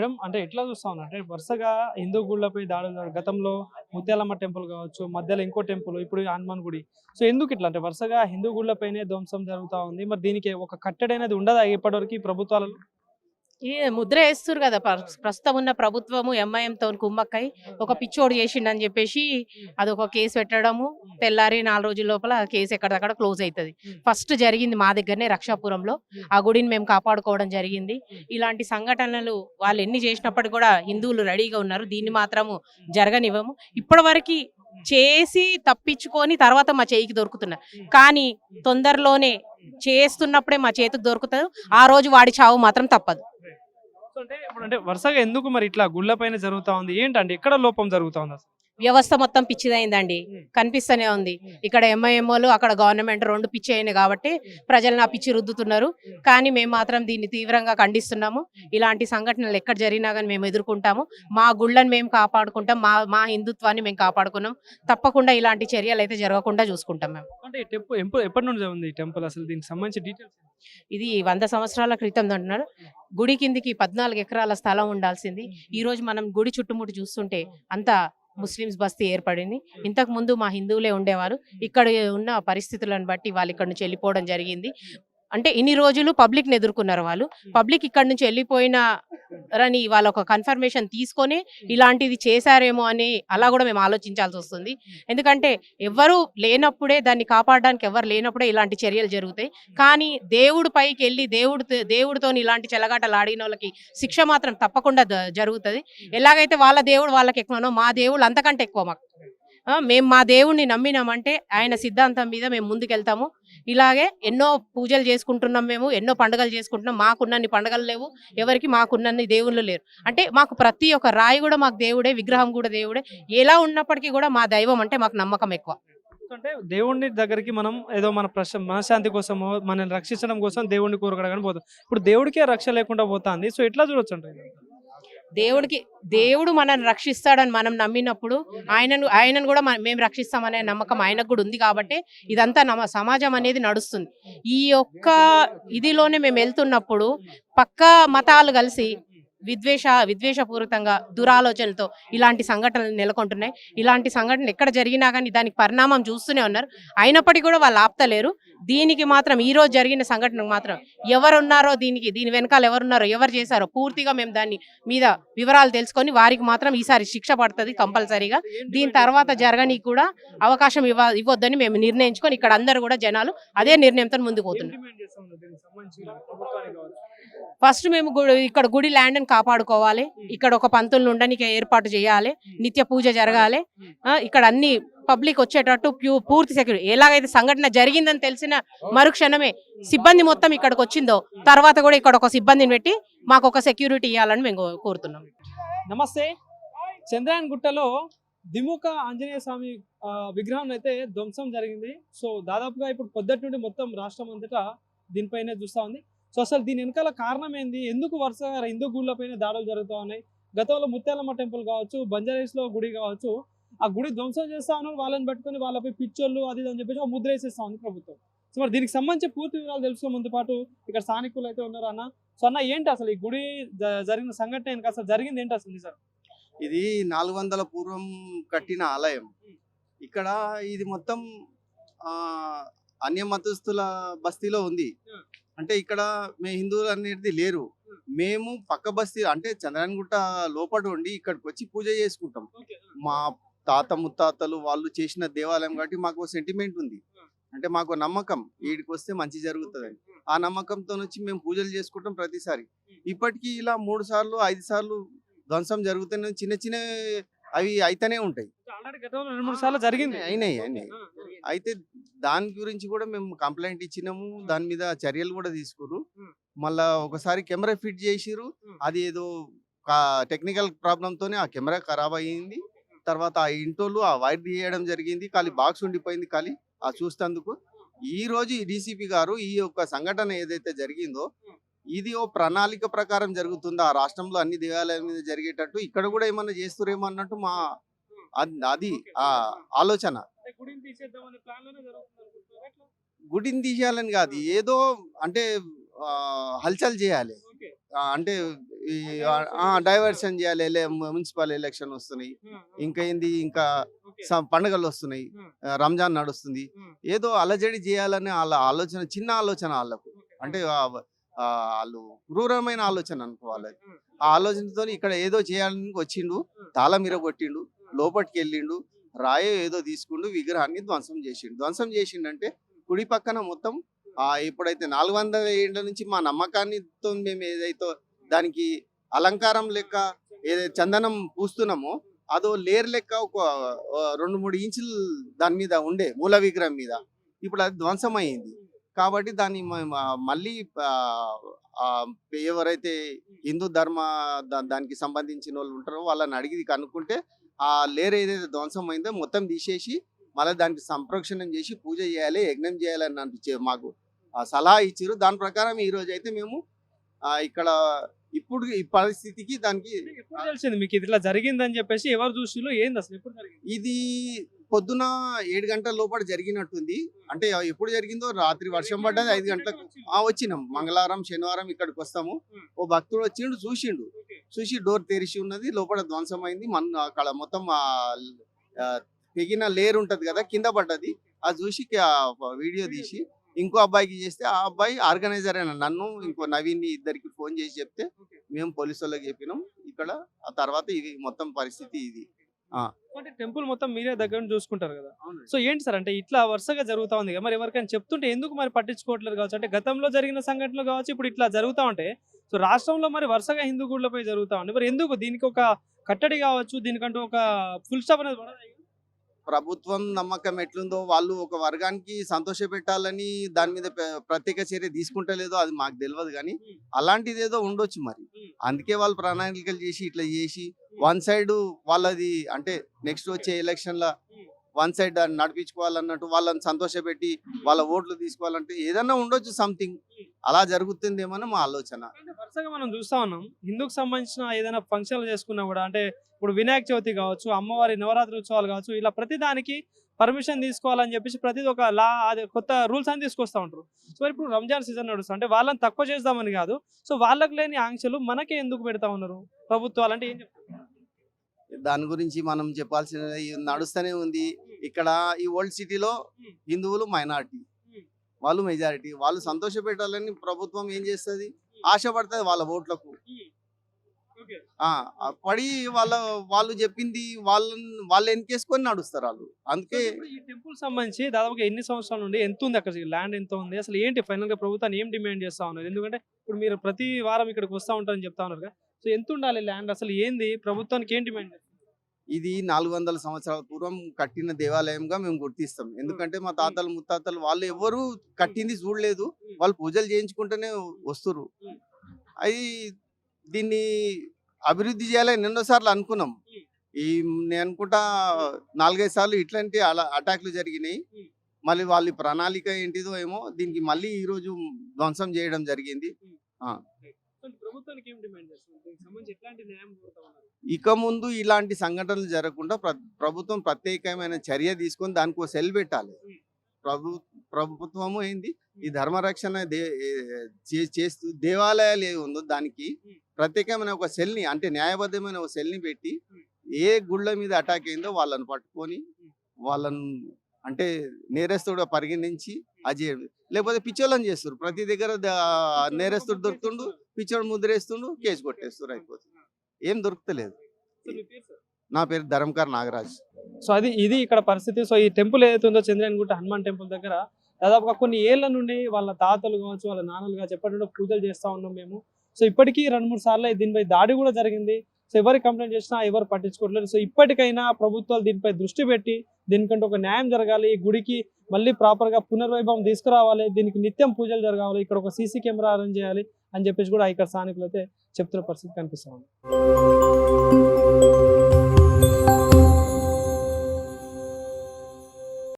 Madam అంటే ఎట్లా చూస్తా ఉన్నా అంటే వరుసగా హిందూ గుళ్ళపై దాడులు గతంలో ముత్యాలమ్మ టెంపుల్ కావచ్చు, మధ్యలో ఇంకో టెంపుల్, ఇప్పుడు హనుమాన్ గుడి. సో ఎందుకు ఇట్లా అంటే వరుసగా హిందూ గుళ్ళపైనే ధ్వంసం జరుగుతా ఉంది. మరి దీనికి ఒక కట్టడి అనేది ఉండదా ఇప్పటివరకు ఈ ప్రభుత్వాలలో? ఈ ముద్ర వేస్తురు కదా ప్రస్తుతం ఉన్న ప్రభుత్వము ఎంఐఎంతో కుమ్మక్కై ఒక పిచ్చోడు చేసిండని చెప్పేసి అదొక కేసు పెట్టడము. తెల్లారి 4 రోజుల లోపల కేసు ఎక్కడిదక్కడ క్లోజ్ అవుతుంది. ఫస్ట్ జరిగింది మా దగ్గరనే రక్షాపురంలో. ఆ గుడిని మేము కాపాడుకోవడం జరిగింది. ఇలాంటి సంఘటనలు వాళ్ళు ఎన్ని చేసినప్పటికీ కూడా హిందువులు రెడీగా ఉన్నారు. దీన్ని మాత్రము జరగనివ్వము. ఇప్పటివరకు చేసి తప్పించుకొని తర్వాత మా చేయికి దొరుకుతున్నారు. కానీ తొందరలోనే చేస్తున్నప్పుడే మా చేతికి దొరుకుతారు. ఆ రోజు వాడి చావు మాత్రం తప్పదు. సో అంటే ఇప్పుడు అంటే వరుసగా ఎందుకు మరి ఇట్లా గుళ్ళపైన జరుగుతా ఉంది ఏంటంటే ఎక్కడ లోపం జరుగుతా ఉంది అసలు? వ్యవస్థ మొత్తం పిచ్చిదైందండి. కనిపిస్తూనే ఉంది. ఇక్కడ ఎంఐఎంఓలు అక్కడ గవర్నమెంట్ 2 పిచ్చి అయినాయి కాబట్టి ప్రజలను ఆ పిచ్చి రుద్దుతున్నారు. కానీ మేము మాత్రం దీన్ని తీవ్రంగా ఖండిస్తున్నాము. ఇలాంటి సంఘటనలు ఎక్కడ జరిగినా కానీ మేము ఎదుర్కొంటాము. మా గుళ్ళని మేము కాపాడుకుంటాం. మా హిందుత్వాన్ని మేము కాపాడుకున్నాం. తప్పకుండా ఇలాంటి చర్యలు అయితే జరగకుండా చూసుకుంటాం మేము. అంటే ఈ టెంపుల్ ఎప్పటి నుండి ఉంది ఈ టెంపుల్ అసలు దీనికి సంబంధించి డీటెయిల్స్? ఇది 100 సంవత్సరాల క్రితం అంటున్నారు. గుడి కిందికి 14 ఎకరాల స్థలం ఉండాల్సింది. ఈ రోజు మనం గుడి చుట్టుముట్టు చూస్తుంటే అంతా ముస్లిమ్స్ బస్తీ ఏర్పడింది. ఇంతకు ముందు మా హిందువులే ఉండేవారు. ఇక్కడ ఉన్న పరిస్థితులను బట్టి వాళ్ళు ఇక్కడ నుంచి వెళ్ళిపోవడం జరిగింది. అంటే ఇన్ని రోజులు పబ్లిక్ని ఎదుర్కొన్నారు వాళ్ళు. పబ్లిక్ ఇక్కడ నుంచి వెళ్ళిపోయినారని వాళ్ళ ఒక కన్ఫర్మేషన్ తీసుకొని ఇలాంటిది చేశారేమో అని అలా కూడా మేము ఆలోచించాల్సి వస్తుంది. ఎందుకంటే ఎవరు లేనప్పుడే దాన్ని కాపాడడానికి ఎవరు లేనప్పుడే ఇలాంటి చర్యలు జరుగుతాయి. కానీ దేవుడు పైకి వెళ్ళి దేవుడితో ఇలాంటి చెలగాటలు ఆడిన వాళ్ళకి శిక్ష మాత్రం తప్పకుండా జరుగుతుంది. ఎలాగైతే వాళ్ళ దేవుడు వాళ్ళకి ఎక్కువనో మా దేవుడు అంతకంటే ఎక్కువ మాకు. మేము మా దేవుణ్ణి నమ్మినామంటే ఆయన సిద్ధాంతం మీద మేము ముందుకెళ్తాము. ఇలాగే ఎన్నో పూజలు చేసుకుంటున్నాం, మేము ఎన్నో పండుగలు చేసుకుంటున్నాం. మాకున్నన్ని పండుగలు లేవు ఎవరికి, మాకున్నన్ని దేవుళ్ళు లేరు. అంటే మాకు ప్రతి ఒక్క రాయి కూడా మాకు దేవుడే, విగ్రహం కూడా దేవుడే. ఎలా ఉన్నప్పటికీ కూడా మా దైవం అంటే మాకు నమ్మకం ఎక్కువ. అంటే దేవుని దగ్గరికి మనం ఏదో మన మనశ్శాంతి కోసమో మనల్ని రక్షించడం కోసం దేవుడిని కోరుకోవడానికి పోతాం. ఇప్పుడు దేవుడికే రక్ష లేకుండా పోతుంది. సో ఎట్లా చూడొచ్చు అంటే దేవుడు మనల్ని రక్షిస్తాడని మనం నమ్మినప్పుడు ఆయనను కూడా మేము రక్షిస్తామనే నమ్మకం ఆయనకు కూడా ఉంది. కాబట్టి ఇదంతా సమాజం అనేది నడుస్తుంది. ఈ యొక్క ఇదిలోనే మేము వెళ్తున్నప్పుడు పక్క మతాలు కలిసి విద్వేషపూరితంగా దురాలోచనలతో ఇలాంటి సంఘటనలు నెలకొంటున్నాయి. ఇలాంటి సంఘటనలు ఎక్కడ జరిగినా కానీ దానికి పరిణామం చూస్తూనే ఉన్నారు. అయినప్పటికీ కూడా వాళ్ళు ఆపుతలేరు. దీనికి మాత్రం ఈ రోజు జరిగిన సంఘటనకు మాత్రం ఎవరున్నారో దీని వెనకాల ఎవరున్నారో ఎవరు చేశారో పూర్తిగా మేము దాన్ని మీద వివరాలు తెలుసుకొని వారికి మాత్రం ఈసారి శిక్ష పడుతుంది కంపల్సరీగా. దీని తర్వాత జరగని కూడా అవకాశం ఇవ్వద్దని మేము నిర్ణయించుకొని ఇక్కడ అందరూ కూడా జనాలు అదే నిర్ణయంతో ముందుకు పోతున్నారు. ఫస్ట్ మేము ఇక్కడ గుడి ల్యాండ్ని కాపాడుకోవాలి. ఇక్కడ ఒక పంతులను ఉండడానికి ఏర్పాటు చేయాలి. నిత్య పూజ జరగాలి. ఇక్కడ అన్ని పబ్లిక్ వచ్చేటట్టు పూర్తి సెక్యూరిటీ. ఎలాగైతే సంఘటన జరిగిందని తెలిసిన మరుక్షణమే సిబ్బంది మొత్తం ఇక్కడికి వచ్చిందో తర్వాత కూడా ఇక్కడ ఒక సిబ్బందిని పెట్టి మాకు ఒక సెక్యూరిటీ ఇవ్వాలని మేము కోరుతున్నాం. నమస్తే. చంద్రాయన్ గుట్టలో దిముక ఆంజనేయ స్వామి విగ్రహం అయితే ధ్వంసం జరిగింది. సో దాదాపుగా ఇప్పుడు పొద్దుటి నుండి మొత్తం రాష్ట్రం అంతటా దీనిపైనే చూస్తా ఉంది. సో అసలు దీని వెనకాల కారణం ఏంది? ఎందుకు వరుసగా హిందూ గుళ్ళపైన దాడులు జరుగుతూ ఉన్నాయి? గతంలో ముత్యాలమ్మ టెంపుల్ కావచ్చు, బంజారాహిల్స్లో గుడి కావచ్చు, ఆ గుడి ధ్వంసం చేస్తా ఉన్నారు. వాళ్ళని పట్టుకొని వాళ్ళపై పిచ్చోళ్ళు అది అని చెప్పేసి ముద్ర వేసేస్తా ఉంది ప్రభుత్వం. సో మరి దీనికి సంబంధించి పూర్తి వివరాలు తెలుసుకోమంతో పాటు ఇక్కడ స్థానికులు అయితే ఉన్నారు అన్న. సో అన్న ఏంటి అసలు ఈ గుడి జరిగిన సంఘటన ఏంటి, అసలు జరిగింది ఏంటి అసలు నిజం? ఇది 400 పూర్వం కట్టిన ఆలయం. ఇక్కడ ఇది మొత్తం అన్య మతస్థుల బస్తీలో ఉంది. అంటే ఇక్కడ మేము హిందువులు అనేది లేరు. మేము పక్క బస్తీ అంటే చంద్రాయన్గుట్ట లోపల ఉండి ఇక్కడికి వచ్చి పూజ చేసుకుంటాం. మా తాత ముత్తాతలు వాళ్ళు చేసిన దేవాలయం కాబట్టి మాకు సెంటిమెంట్ ఉంది. అంటే మాకు నమ్మకం వీడికి వస్తే మంచి జరుగుతుందని. ఆ నమ్మకంతో వచ్చి మేము పూజలు చేసుకుంటాం ప్రతిసారి. ఇప్పటికీ ఇలా 3 సార్లు 5 సార్లు ధ్వంసం జరుగుతున్నాయి. చిన్న చిన్న అవి అయితేనే ఉంటాయి. అయినాయి. అయితే దాని గురించి కూడా మేము కంప్లైంట్ ఇచ్చినాము. దాని మీద చర్యలు కూడా తీసుకురు. మళ్ళా ఒకసారి కెమెరా ఫిట్ చేసిరు. అది ఏదో టెక్నికల్ ప్రాబ్లమ్ తోనే ఆ కెమెరా ఖరాబ్ అయ్యింది. తర్వాత ఆ ఇంటోళ్ళు ఆ వైర్ తీయడం జరిగింది. ఖాళీ బాక్స్ ఉండిపోయింది ఖాళీ ఆ చూస్తేందుకు. ఈ రోజు ఈ డీసీపీ గారు ఈ యొక్క సంఘటన ఏదైతే జరిగిందో ఇది ఓ ప్రణాళిక ప్రకారం జరుగుతుందా, ఆ రాష్ట్రంలో అన్ని దేవాలయాల మీద జరిగేటట్టు ఇక్కడ కూడా ఏమన్నా చేస్తురేమో అన్నట్టు మా అది ఆ ఆలోచన. గుడిని తీసేయాలని కాదు, ఏదో అంటే హల్చల్ చేయాలి. అంటే ఈ డైవర్షన్ చేయాలి, మున్సిపల్ ఎలక్షన్ వస్తున్నాయి, ఇంకా ఏంది, ఇంకా పండుగలు వస్తున్నాయి, రంజాన్ నడుస్తుంది, ఏదో అలజడి చేయాలనే వాళ్ళ ఆలోచన, చిన్న ఆలోచన వాళ్ళకు, అంటే వాళ్ళు క్రూరమైన ఆలోచన అనుకోవాలి. ఆ ఆలోచనతో ఇక్కడ ఏదో చేయాలని వచ్చిండు, తాళం కొట్టిండు, లోపలికి వెళ్ళిండు, రాయో ఏదో తీసుకుండు, విగ్రహాన్ని ధ్వంసం చేసిండంటే కుడి పక్కన మొత్తం ఇప్పుడైతే 400 ఏళ్ల నుంచి మా నమ్మకాన్నితో మేము ఏదైతే దానికి అలంకారం లెక్క ఏదైతే చందనం పూస్తున్నామో అదో లేర్ లెక్క ఒక 2-3 ఇంచులు దాని మీద ఉండే మూల విగ్రహం మీద, ఇప్పుడు అది ధ్వంసం అయింది. కాబట్టి దాన్ని మళ్ళీ ఎవరైతే హిందూ దానికి సంబంధించిన వాళ్ళు ఉంటారో వాళ్ళని అడిగి కనుక్కుంటే ఆ లేర్ ఏదైతే ధ్వంసం అయిందో మొత్తం తీసేసి మళ్ళీ దానికి సంప్రోక్షణం చేసి పూజ చేయాలి, యజ్ఞం చేయాలని మాకు సలహా ఇచ్చారు. దాని ప్రకారం ఈ రోజు అయితే మేము ఇక్కడ ఇప్పుడు ఈ పరిస్థితికి దానికి ఎప్పుడు తెలిసింది మీకు ఇది ఇట్లా జరిగిందని చెప్పేసి? ఎవరు చూసిలో ఏంది అసలు, ఎప్పుడు జరిగింది ఇది? పొద్దున 7 గంటల లోపల జరిగినట్టుంది. అంటే ఎప్పుడు జరిగిందో, రాత్రి వర్షం పడ్డది 5 గంటలకు వచ్చినాం. మంగళవారం శనివారం ఇక్కడికి వస్తాము. ఓ భక్తుడు వచ్చిండు, చూసి డోర్ తెరిచి ఉన్నది, లోపల ధ్వంసం అయింది. అక్కడ మొత్తం తెగిన లేరు ఉంటది కదా, కింద పడ్డది. అది చూసి వీడియో తీసి ఇంకో అబ్బాయికి చేస్తే ఆ అబ్బాయి ఆర్గనైజర్ అయిన నన్ను ఇంకో నవీన్ ఇద్దరికి ఫోన్ చేసి చెప్తే మేము పోలీసు వాళ్ళకి చెప్పినాం. ఇక్కడ ఆ తర్వాత ఇది మొత్తం పరిస్థితి ఇది. అంటే టెంపుల్ మొత్తం మీరే దగ్గర నుంచి చూసుకుంటారు కదా, సో ఏంటి సార్ అంటే ఇట్లా వరుసగా జరుగుతా ఉంది కదా, మరి ఎవరికైనా చెప్తుంటే ఎందుకు మరి పట్టించుకోవట్లేదు కావచ్చు? అంటే గతంలో జరిగిన సంఘటనలు కావచ్చు, ఇప్పుడు ఇట్లా జరుగుతూ ఉంటే సో రాష్ట్రంలో మరి వరుసగా హిందూ గుళ్ళపై జరుగుతా ఉంది, మరి ఎందుకు దీనికి ఒక కట్టడి కావచ్చు, దీనికంటూ ఒక ఫుల్ స్టాప్ అనేది పడదా? ప్రభుత్వం నమ్మకం ఎట్లుందో, వాళ్ళు ఒక వర్గానికి సంతోష పెట్టాలని దాని మీద ప్రత్యేక చర్య తీసుకుంటలేదో అది మాకు తెలియదు, కానీ అలాంటిది ఏదో ఉండొచ్చు మరి. అందుకే వాళ్ళు ప్రణాళికలు చేసి ఇట్లా చేసి వన్ సైడ్ వాళ్ళది, అంటే నెక్స్ట్ వచ్చే ఎలక్షన్ల వన్ సైడ్ నడిపించుకోవాలన్నట్టు వాళ్ళని సంతోషపెట్టి వాళ్ళ ఓట్లు తీసుకోవాలంటే ఏదన్నా ఉండొచ్చు, సంథింగ్ అలా జరుగుతుందేమో మా ఆలోచన. వరుసగా మనం చూస్తా ఉన్నాం, హిందూకి సంబంధించిన ఏదైనా ఫంక్షన్లు చేసుకున్నా కూడా, అంటే ఇప్పుడు వినాయక చవితి కావచ్చు, అమ్మవారి నవరాత్రి ఉత్సవాలు కావచ్చు, ఇలా ప్రతి దానికి పర్మిషన్ తీసుకోవాలని చెప్పేసి ప్రతిది ఒక లా, అది కొత్త రూల్స్ అని తీసుకొస్తా ఉంటారు. సో ఇప్పుడు రంజాన్ సీజన్ నడుస్తుంది, అంటే వాళ్ళని తక్కువ చేద్దామని కాదు, సో వాళ్ళకి లేని ఆంక్షలు మనకే ఎందుకు పెడతా ఉన్నారు ప్రభుత్వాలు, అంటే ఏం చెప్తారు? దాని గురించి మనం చెప్పాల్సినది నడుస్తూనే ఉంది. ఇక్కడ ఈ ఓల్డ్ సిటీలో హిందువులు మైనారిటీ, వాళ్ళు మెజారిటీ. వాళ్ళు సంతోష పెట్టాలని ప్రభుత్వం ఏం చేస్తుంది, ఆశపడుతుంది వాళ్ళ ఓట్లకు. పడి వాళ్ళు చెప్పింది వాళ్ళు ఎన్కేసుకొని నడుస్తారు వాళ్ళు. అందుకే ఈ టెంపుల్ సంబంధించి దాదాపుగా ఎన్ని సంవత్సరాల నుండి ఎంత ఉంది, అక్కడ ల్యాండ్ ఎంత ఉంది, అసలు ఏంటి ఫైనల్ గా ప్రభుత్వాన్ని ఏం డిమాండ్ చేస్తా ఉన్నారు? ఎందుకంటే ఇప్పుడు మీరు ప్రతి వారం ఇక్కడికి వస్తూ ఉంటారని చెప్తా ఉన్నారు కదా, సో ఎంత ఉండాలి ల్యాండ్, అసలు ఏంది, ప్రభుత్వానికి ఏం డిమాండ్ చేస్తారు? ఇది 400 సంవత్సరాల పూర్వం కట్టిన దేవాలయంగా మేము గుర్తిస్తాం. ఎందుకంటే మా తాతలు ముత్తాతలు వాళ్ళు ఎవరు కట్టింది చూడలేదు, వాళ్ళు పూజలు చేయించుకుంటూనే వస్తురు. అది దీన్ని అభివృద్ధి చేయాలని ఎన్నోసార్లు అనుకున్నాం. నేను అనుకుంటా 4-5 సార్లు ఇట్లాంటి అటాక్లు జరిగినాయి. మళ్ళీ వాళ్ళ ప్రణాళిక ఏంటిదో ఏమో, దీనికి మళ్ళీ ఈ రోజు ధ్వంసం చేయడం జరిగింది. ప్రభుత్వానికి ఏం డిమాండ్ చేస్తున్నారు? దీనికి సంబంధించి ఎట్లాంటి న్యాయం కోరుతా ఉన్నారు? ఇక ముందు ఇలాంటి సంఘటనలు జరగకుండా ప్రభుత్వం ప్రత్యేకమైన చర్య తీసుకొని దానికి సెల్ పెట్టాలి. ప్రభుత్వము ఏంది ఈ ధర్మరక్షణ చేస్తూ దేవాలయాలు ఏ ఉందో దానికి ప్రత్యేకమైన ఒక సెల్ని, అంటే న్యాయబద్ధమైన ఒక సెల్ని పెట్టి ఏ గుళ్ళ మీద అటాక్ అయిందో వాళ్ళని పట్టుకొని వాళ్ళని, అంటే నేరస్తుడు పరిగణించి అది, లేకపోతే పిచ్చోళ్ళని చేస్తారు. ప్రతి దగ్గర నేరస్తుడు దొరుకుతుండు, పిచ్చోడు ముద్రేస్తుండు, కేసు కొట్టేస్తారు, అయిపోతుంది. ఏం దొరుకుతలేదు. నా పేరు ధరంకర్ నాగరాజ్. సో ఇది ఇక్కడ పరిస్థితి. సో ఈ టెంపుల్ ఏదైతే ఉందో చంద్రయాన్గుట్ట హనుమాన్ టెంపుల్ దగ్గర దాదాపుగా కొన్ని ఏళ్ల నుండి వాళ్ళ తాతలు కావచ్చు, వాళ్ళ నాన్నలు కావచ్చు, ఎప్పటి నుండో పూజలు చేస్తూ ఉన్నాం మేము. సో ఇప్పటికీ 2-3 సార్లు దీనిపై దాడి కూడా జరిగింది. సో ఎవరు కంప్లైంట్ చేసినా ఎవరు పట్టించుకోవట్లేదు. సో ఇప్పటికైనా ప్రభుత్వాలు దీనిపై దృష్టి పెట్టి దీనికంటే ఒక న్యాయం జరగాలి, ఈ గుడికి మళ్ళీ ప్రాపర్గా పునర్వైభవం తీసుకురావాలి, దీనికి నిత్యం పూజలు జరగాలి, ఇక్కడ ఒక సీసీ కెమెరా అరేంజ్ చేయాలి అని చెప్పేసి కూడా ఇక్కడ స్థానికులు అయితే చెప్తున్న పరిస్థితి కనిపిస్తుంది.